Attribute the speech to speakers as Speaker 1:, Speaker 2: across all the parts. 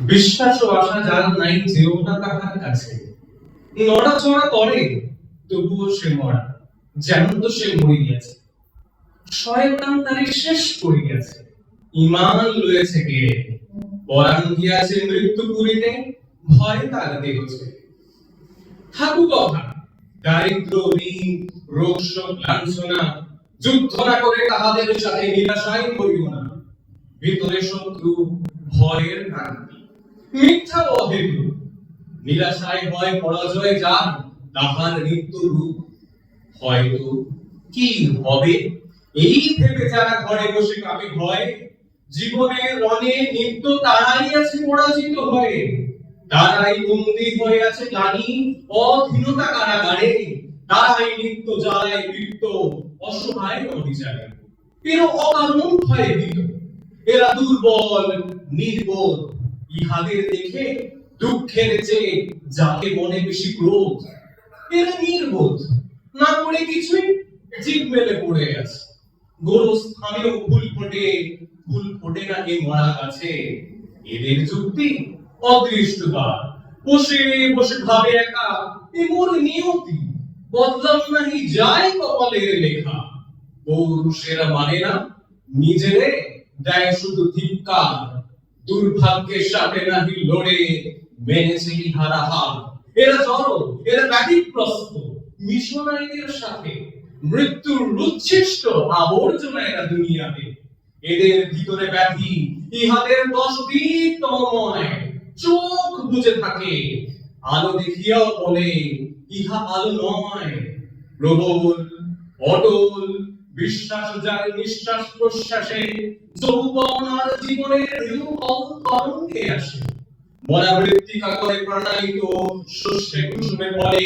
Speaker 1: বিশ্বাস ও আশা যার নাই যেও না তাহার কাছে, নড়াচড়া করে তবুও সে মরা, যেমন তো সে মরিয়াছে। শয়তান তারে শেষ করিয়াছে, ঈমান লয়েছে গেড়ে, পরাণ গিয়াছে মৃত্যু পুরীতে, ভয় তার দেহ ছেড়ে। থাকুক কথা দারিদ্র, ঋণ, রোগ, শোক, লাঞ্ছনা, যুদ্ধ না করে তাহাদের সাথে নিরাশায় করিও না। ভিতরে শত্রু, ভয়ের ক্রান্তি, মিথ্যা অহেতু, নিরাশায় হয় পরাজয় যার, তাহার নিত্য রূপ। হয়তো কি হবে এই ভেবে যারা ঘরে বসে কাঁপে ভয়, জীবনের রণে নিত্য তারাই আছে পরাজিত হয়ে, তারাই বন্দী হয়ে আছে গ্লানি অধীনতা কারাগারে, তারাই নিত্য জ্বালায় বৃত্ত অসহায় অবিচারে। এরা অকারণ ভয়ে ভীত, এরা দুর্বল নির্বোধ, ইহাদের দেখে দুঃখের চেয়ে যাকে মনে বেশি ক্রোধ। এরা নির্বোধ, না করে কিছুই, জিভ মেলে পড়ে আছে। গোরস্থানেও ফুল ফোটে না এই মরা গাছে। এদের যুক্তি অদৃষ্টতা, বসে বসে ভাবে একা এ মোর নিয়তি, বদলাম নাহি যায় কপালের লেখা। পৌরুষেরা মানে না নিজেরে, দেয় শুধু ধিক্কার, দুর্ভাগ্যের সাথে নাহি লড়ে মেনেছে ইহারা হার। এরা জড়, এরা ব্যাধিগ্রস্ত, মিশনারীদের সাথে মৃত্যুর উচ্ছিষ্ট আবর্জনা এরা দুনিয়াতে। এদের ভিতরে ব্যাধি, ইহাদের দশদীপ্তময়, চোখ বুজে থাকে, আলো দেখিয়াও বলে ইহা আলো নয়। প্রবল অটল বিশ্বাস যার নিঃশ্বাস প্রশ্বাসে, যৌবন আর জীবনের তরঙ্গে আসে। মরা মৃত্তিকা করে প্রাণায়িত, শস্যে কুসুমে পড়ে,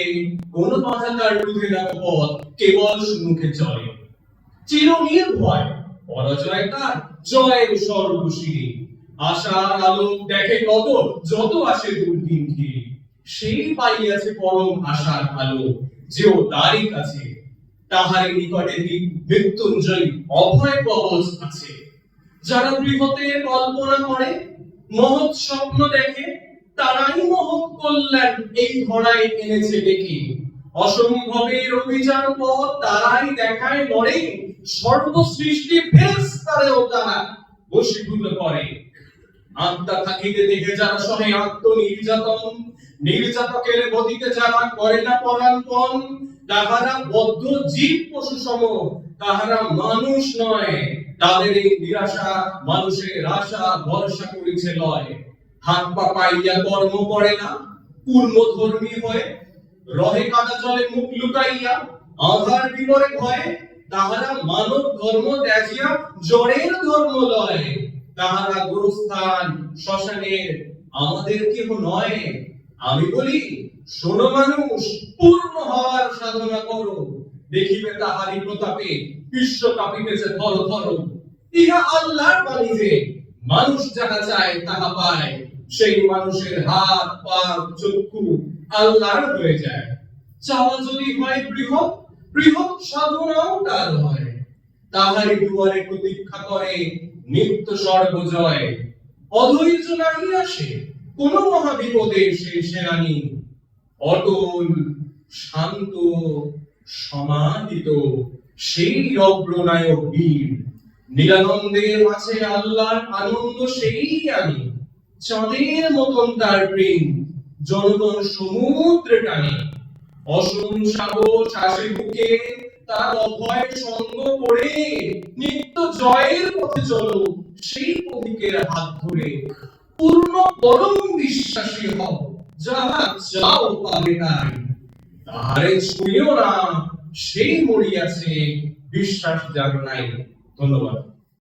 Speaker 1: কোন বাধা তার রুখে রাখো পথ, কেবল সম্মুখে চলে। চিরনির্ভয় পরাজয় তার, জয়ের সর্বশিরে। আশার আলোক দেখে কত, যত আসে দুর্দিন ঘিরে। সেই পাইয়াছে পরম আশার আলো, যেও তারই কাছে, তাহার নিকটে মৃত্যুঞ্জয়ী অভয় কবচ আছে। যারা বৃহতের কল্পনা করে, মহৎ স্বপ্ন দেখে, তারাই মহৎ কল্যাণ এই ধরায় এনেছে ডেকে। অসম্ভবের অভিযান পথ তারাই দেখায় নড়ে, সর্বসৃষ্টি ফেরেশতারেও তারা বশীভূত করে। আত্মা থাকিতে দেখে যারা সহে আত্মনির্যাতন, নির্যাতকের গতিতে যারা করে না পরাণপণ, তাহারা বদ্ধ জীব পশু সম, তাহারা মানুষ নয়। তাদের এই নিরাশা মানুষের আশা ভরসা করেছে লয়। হাত পা পাইয়া কর্ম করে না, পূর্ণ ধর্মী হয়ে রহে কাদা জলে মুখ লুকাইয়া, আধার বিবরে ভয়ে তাহারা মানব ধর্ম ত্যাজিয়া জড়ের ধর্ম লয়। তাহারা গোরস্থান শ্মশানের আমাদের কেহ নয়। আমি বলি শোনো মানুষ, পূর্ণ হওয়ার সাধনা করো, দেখিবে তাহারি প্রতাপে বিশ্ব কাঁপিতেছে থর থর। ইহা আল্লাহর বাণী যে মানুষ যাহা চায় তাহা পায়, সেই মানুষের হাত পা চক্ষু আল্লাহর হয়ে যায়। চাওয়া যদি হয় বৃহৎ, বৃহৎ সাধনাও তার হয়। তাহারি দুয়ারে প্রতীক্ষা করে নিত্য সর্বজয়। অধৈর্য নাহি আসে কোন মহাবিপদে সে সেনানি, অটল শান্ত সমাহিত সেই অগ্রনায়ক বীর। নিরানন্দের মাঝে আল্লাহর আনন্দ সেই আনি, চাঁদের মতন তার প্রেম জনগণ সমুদ্রে টানে। অসম সাহস আসে বুকে তার অভয় সঙ্গ করে, নিত্য জয়ের পথে চলো সেই পথিকের হাত ধরে। পূর্ণ পরম বিশ্বাসী হও, যাহা চাও পাবে তাই, তাহারে ছুঁইও না সেই মরিয়াছে বিশ্বাস যার নাই। ধন্যবাদ।